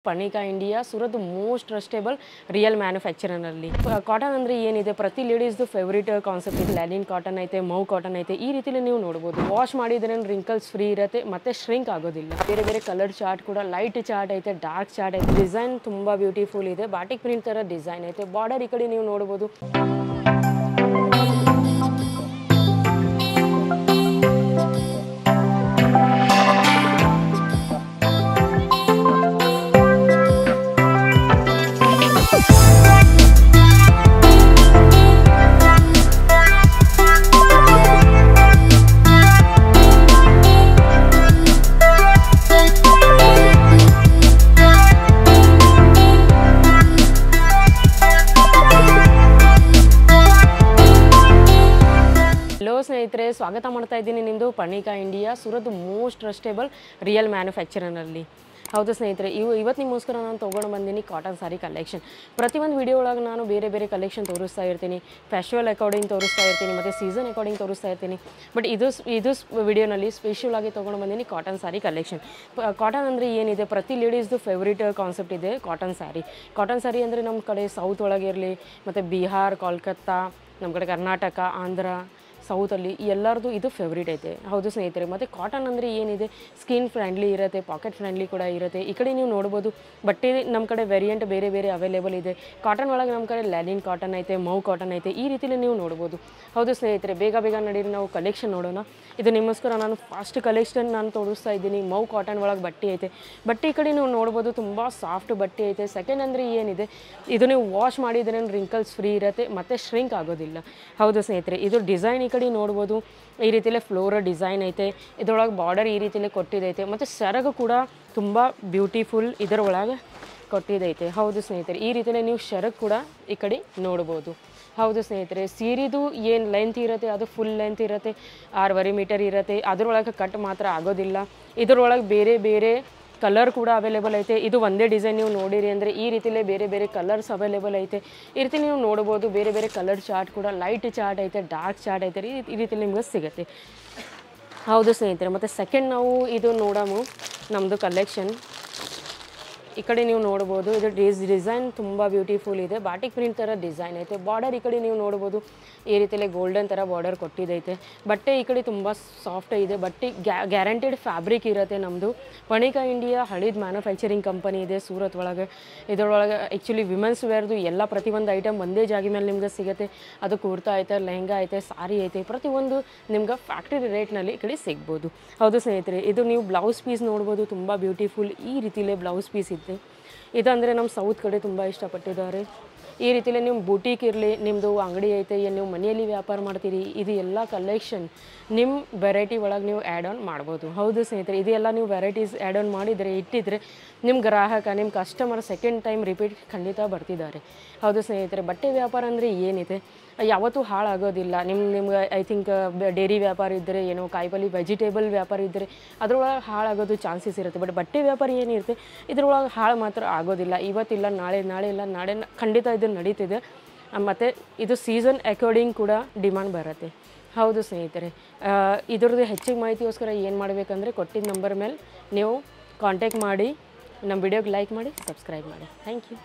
Panika India Surat most trustable real ಮ್ಯಾನುಫ್ಯಾಕ್ಚರರ್ನಲ್ಲಿ cotton ಅಂದರೆ ಏನಿದೆ ಪ್ರತಿ ಲೇಡೀಸ್ದು ಫೇವ್ರೇಟ್ ಕಾನ್ಸೆಪ್ಟ್ ಇದೆ. ಲ್ಯಾಲಿನ್ ಕಾಟನ್ ಐತೆ, ಮೌ ಕಾಟನ್ ಐತೆ, ಈ ರೀತಿಲಿ ನೀವು ನೋಡ್ಬೋದು. ವಾಶ್ ಮಾಡಿದ್ರೆ ರಿಂಕಲ್ಸ್ ಫ್ರೀ ಇರುತ್ತೆ ಮತ್ತೆ ಶ್ರಿಂಕ್ ಆಗೋದಿಲ್ಲ. ಬೇರೆ ಬೇರೆ ಕಲರ್ ಚಾರ್ಟ್ ಕೂಡ ಲೈಟ್ ಚಾರ್ಟ್ ಐತೆ, ಡಾರ್ಕ್ ಚಾರ್ಟ್ ಐತೆ. ಡಿಸೈನ್ ತುಂಬಾ ಬ್ಯೂಟಿಫುಲ್ ಇದೆ, ಬಾಟಿಕ್ ಪ್ರಿಂಟ್ ತರ ಡಿಸೈನ್ ಐತೆ. ಬಾರ್ಡರ್ ಈ ಕಡೆ ನೀವು ನೋಡ್ಬೋದು. ಸ್ನೇಹಿತರೆ, ಸ್ವಾಗತ ಮಾಡ್ತಾ ಇದ್ದೀನಿ ನಿಮ್ಮದು Panika India Surat most trustable real ಮ್ಯಾನುಫ್ಯಾಕ್ಚರರ್ನಲ್ಲಿ. ಹೌದು ಸ್ನೇಹಿತರೆ, ಇವತ್ತು ನಿಮಗೋಸ್ಕರ ನಾನು ತೊಗೊಂಡು ಬಂದೀನಿ ಕಾಟನ್ ಸಾರಿ ಕಲೆಕ್ಷನ್. ಪ್ರತಿಯೊಂದು ವಿಡಿಯೋ ಒಳಗೆ ನಾನು ಬೇರೆ ಬೇರೆ ಕಲೆಕ್ಷನ್ ತೋರಿಸ್ತಾ ಇರ್ತೀನಿ. ಫೆಸ್ಟಿವಲ್ ಅಕಾರ್ಡಿಂಗ್ ತೋರಿಸ್ತಾ ಇರ್ತೀನಿ ಮತ್ತು ಸೀಸನ್ ಅಕಾರ್ಡಿಂಗ್ ತೋರಿಸ್ತಾ ಇರ್ತೀನಿ. ಬಟ್ ಇದು ವಿಡಿಯೋನಲ್ಲಿ ಸ್ಪೆಷಲ್ ಆಗಿ ತೊಗೊಂಡು ಬಂದೀನಿ ಕಾಟನ್ ಸಾರಿ ಕಲೆಕ್ಷನ್. ಕಾಟನ್ ಅಂದರೆ ಏನಿದೆ ಪ್ರತಿ ಲೇಡೀಸ್ದು ಫೇವ್ರೇಟ್ ಕಾನ್ಸೆಪ್ಟ್ ಇದೆ ಕಾಟನ್ ಸ್ಯಾರಿ. ಕಾಟನ್ ಸ್ಯಾರಿ ಅಂದರೆ ನಮ್ಮ ಕಡೆ ಸೌತ್ ಒಳಗಿರಲಿ ಮತ್ತು ಬಿಹಾರ್, ಕೋಲ್ಕತ್ತಾ, ನಮ್ಮ ಕಡೆ ಕರ್ನಾಟಕ, ಆಂಧ್ರ, ಸೌತಲ್ಲಿ ಎಲ್ಲರದು ಇದು ಫೇವ್ರೇಟ್ ಐತೆ. ಹೌದು ಸ್ನೇಹಿತರೆ, ಮತ್ತು ಕಾಟನ್ ಅಂದರೆ ಏನಿದೆ ಸ್ಕಿನ್ ಫ್ರೆಂಡ್ಲಿ ಇರುತ್ತೆ, ಪಾಕೆಟ್ ಫ್ರೆಂಡ್ಲಿ ಕೂಡ ಇರುತ್ತೆ. ಈ ಕಡೆ ನೀವು ನೋಡ್ಬೋದು ಬಟ್ಟೆ ನಮ್ಮ ಕಡೆ ವೇರಿಯಂಟ್ ಬೇರೆ ಬೇರೆ ಅವೈಲೇಬಲ್ ಇದೆ. ಕಾಟನ್ ಒಳಗೆ ನಮ್ಮ ಕಡೆ ಲ್ಯಾಲಿನ್ ಕಾಟನ್ ಐತೆ, ಮೌ ಕಾಟನ್ ಐತೆ, ಈ ರೀತಿಲಿ ನೀವು ನೋಡ್ಬೋದು. ಹೌದು ಸ್ನೇಹಿತರೆ, ಬೇಗ ನಡೀರಿ ನಾವು ಕಲೆಕ್ಷನ್ ನೋಡೋಣ. ಇದು ನಿಮಗೋಸ್ಕರ ನಾನು ಫಸ್ಟ್ ಕಲೆಕ್ಷನ್ ನಾನು ತೋರಿಸ್ತಾ ಇದ್ದೀನಿ. ಮೌ ಕಾಟನ್ ಒಳಗೆ ಬಟ್ಟೆ ಐತೆ. ಬಟ್ಟೆ ಈ ಕಡೆ ನೀವು ನೋಡ್ಬೋದು ತುಂಬ ಸಾಫ್ಟ್ ಬಟ್ಟೆ ಐತೆ. ಸೆಕೆಂಡ್ ಅಂದರೆ ಏನಿದೆ ಇದು ನೀವು ವಾಶ್ ಮಾಡಿದ್ರೆ ರಿಂಕಲ್ಸ್ ಫ್ರೀ ಇರುತ್ತೆ ಮತ್ತು ಶ್ರಿಂಕ್ ಆಗೋದಿಲ್ಲ. ಹೌದು ಸ್ನೇಹಿತರೆ, ಇದು ಡಿಸೈನ್ ಈ ಕಡೆ ನೋಡ್ಬೋದು. ಈ ರೀತಿಯಲ್ಲೇ ಫ್ಲೋರಲ್ ಡಿಸೈನ್ ಐತೆ. ಇದರೊಳಗೆ ಬಾರ್ಡರ್ ಈ ರೀತಿಯಲ್ಲೇ ಕೊಟ್ಟಿದೈತೆ ಮತ್ತು ಸೆರಗು ಕೂಡ ತುಂಬ ಬ್ಯೂಟಿಫುಲ್ ಇದರೊಳಗೆ ಕೊಟ್ಟಿದೈತೆ. ಹೌದು ಸ್ನೇಹಿತರೆ, ಈ ರೀತಿಯಲ್ಲೇ ನೀವು ಸೆರಗು ಕೂಡ ಈ ಕಡೆ ನೋಡ್ಬೋದು. ಹೌದು ಸ್ನೇಹಿತರೆ, ಸೀರೆದು ಏನು ಲೆಂತ್ ಇರುತ್ತೆ ಅದು ಫುಲ್ ಲೆಂತ್ ಇರುತ್ತೆ, 6.5 ಮೀಟರ್ ಇರುತ್ತೆ. ಅದರೊಳಗೆ ಕಟ್ ಮಾತ್ರ ಆಗೋದಿಲ್ಲ. ಇದರೊಳಗೆ ಬೇರೆ ಬೇರೆ ಕಲರ್ ಕೂಡ ಅವೈಲೇಬಲ್ ಐತೆ. ಇದು ಒಂದೇ ಡಿಸೈನ್ ನೀವು ನೋಡಿರಿ ಅಂದರೆ ಈ ರೀತಿಯಲ್ಲೇ ಬೇರೆ ಬೇರೆ ಕಲರ್ಸ್ ಅವೈಲೇಬಲ್ ಐತೆ. ಈ ರೀತಿ ನೀವು ನೋಡ್ಬೋದು. ಬೇರೆ ಬೇರೆ ಕಲರ್ ಚಾರ್ಟ್ ಕೂಡ ಲೈಟ್ ಚಾರ್ಟ್ ಐತೆ, ಡಾರ್ಕ್ ಚಾರ್ಟ್ ಐತೆ, ಈ ರೀತಿಯಲ್ಲಿ ನಿಮ್ಗೆ ಸಿಗುತ್ತೆ. ಹೌದು ಸ್ನೇಹಿತರೆ, ಮತ್ತು ಸೆಕೆಂಡ್ ನಾವು ಇದು ನೋಡೋಣ ನಮ್ಮದು ಕಲೆಕ್ಷನ್. ಈ ಕಡೆ ನೀವು ನೋಡ್ಬೋದು. ಇದು ಡಿಸೈನ್ ತುಂಬ ಬ್ಯೂಟಿಫುಲ್ ಇದೆ, ಬಾಟಿಕ್ ಪ್ರಿಂಟ್ ಥರ ಡಿಸೈನ್ ಐತೆ. ಬಾರ್ಡರ್ ಈ ಕಡೆ ನೀವು ನೋಡ್ಬೋದು ಈ ರೀತಿಯಲ್ಲೇ ಗೋಲ್ಡನ್ ಥರ ಬಾರ್ಡರ್ ಕೊಟ್ಟಿದ್ದೈತೆ. ಬಟ್ಟೆ ಈ ಕಡೆ ತುಂಬ ಸಾಫ್ಟ್ ಇದೆ. ಬಟ್ಟೆ ಗ್ಯಾರಂಟಿಡ್ ಫ್ಯಾಬ್ರಿಕ್ ಇರುತ್ತೆ. ನಮ್ಮದು ಪಣಿಕಾ ಇಂಡಿಯಾ ಹಳಿದ ಮ್ಯಾನುಫ್ಯಾಕ್ಚರಿಂಗ್ ಕಂಪನಿ ಇದೆ ಸೂರತ್ ಒಳಗೆ. ಇದರೊಳಗೆ ಆ್ಯಕ್ಚುಲಿ ವಿಮೆನ್ಸ್ ವೇರ್ದು ಎಲ್ಲ ಪ್ರತಿಯೊಂದು ಐಟಮ್ ಒಂದೇ ಜಾಗ ಮೇಲೆ ನಿಮ್ಗೆ ಸಿಗುತ್ತೆ. ಅದು ಕುರ್ತಾ ಐತೆ, ಲೆಹಂಗಾ ಐತೆ, ಸಾರಿ ಐತೆ, ಪ್ರತಿಯೊಂದು ನಿಮ್ಗೆ ಫ್ಯಾಕ್ಟ್ರಿ ರೇಟ್ನಲ್ಲಿ ಈ ಕಡೆ ಸಿಗ್ಬೋದು. ಹೌದು ಸ್ನೇಹಿತರೆ, ಇದು ನೀವು ಬ್ಲೌಸ್ ಪೀಸ್ ನೋಡ್ಬೋದು. ತುಂಬ ಬ್ಯೂಟಿಫುಲ್ ಈ ರೀತಿಯಲ್ಲೇ ಬ್ಲೌಸ್ ಪೀಸ್ ಇದೆ. ಇದಂದರೆ ನಮ್ಮ ಸೌತ್ ಕಡೆ ತುಂಬ ಇಷ್ಟಪಟ್ಟಿದ್ದಾರೆ. ಈ ರೀತಿಯಲ್ಲೇ ನಿಮ್ಮ ಬುಟೀಕ್ ಇರಲಿ, ನಿಮ್ಮದು ಅಂಗಡಿ ಐತೆ, ಏನು ನೀವು ಮನೆಯಲ್ಲಿ ವ್ಯಾಪಾರ ಮಾಡ್ತೀರಿ, ಇದು ಎಲ್ಲ ಕಲೆಕ್ಷನ್ ನಿಮ್ಮ ವೆರೈಟಿ ಒಳಗೆ ನೀವು ಆ್ಯಡ್ ಆನ್ ಮಾಡ್ಬೋದು. ಹೌದು ಸ್ನೇಹಿತರೆ, ಇದೆಲ್ಲ ನೀವು ವೆರೈಟೀಸ್ ಆ್ಯಡ್ ಆನ್ ಮಾಡಿದರೆ ಇಟ್ಟಿದ್ರೆ ನಿಮ್ಮ ಗ್ರಾಹಕ, ನಿಮ್ಮ ಕಸ್ಟಮರ್ ಸೆಕೆಂಡ್ ಟೈಮ್ ರಿಪೀಟ್ ಖಂಡಿತ ಬರ್ತಿದ್ದಾರೆ. ಹೌದು ಸ್ನೇಹಿತರೆ, ಬಟ್ಟೆ ವ್ಯಾಪಾರ ಅಂದರೆ ಏನಿದೆ ಯಾವತ್ತೂ ಹಾಳಾಗೋದಿಲ್ಲ. ನಿಮ್ಗೆ ಐ ಥಿಂಕ್ ಡೈರಿ ವ್ಯಾಪಾರ ಇದ್ದರೆ, ಏನೋ ಕಾಯಿಪಲ್ಲೆ ವೆಜಿಟೇಬಲ್ ವ್ಯಾಪಾರ ಇದ್ದರೆ ಅದರೊಳಗೆ ಹಾಳಾಗೋದು ಚಾನ್ಸಸ್ ಇರುತ್ತೆ. ಬಟ್ ಬಟ್ಟೆ ವ್ಯಾಪಾರ ಏನಿರುತ್ತೆ ಇದ್ರೊಳಗೆ ಹಾಳು ಮಾತ್ರ ಆಗೋದಿಲ್ಲ. ಇವತ್ತಿಲ್ಲ ನಾಳೆ, ನಾಳೆ ಇಲ್ಲ ನಾಳೆ ಖಂಡಿತ ಇದು ನಡೀತಿದೆ. ಮತ್ತು ಇದು ಸೀಸನ್ ಅಕಾರ್ಡಿಂಗ್ ಕೂಡ ಡಿಮಾಂಡ್ ಬರುತ್ತೆ. ಹೌದು ಸ್ನೇಹಿತರೆ, ಇದ್ರದ್ದು ಹೆಚ್ಚಿಗೆ ಮಾಹಿತಿಗೋಸ್ಕರ ಏನು ಮಾಡಬೇಕಂದ್ರೆ ಕೊಟ್ಟಿದ್ದ ನಂಬರ್ ಮೇಲೆ ನೀವು ಕಾಂಟ್ಯಾಕ್ಟ್ ಮಾಡಿ, ನಮ್ಮ ವಿಡಿಯೋಗೆ ಲೈಕ್ ಮಾಡಿ, ಸಬ್ಸ್ಕ್ರೈಬ್ ಮಾಡಿ. Thank you.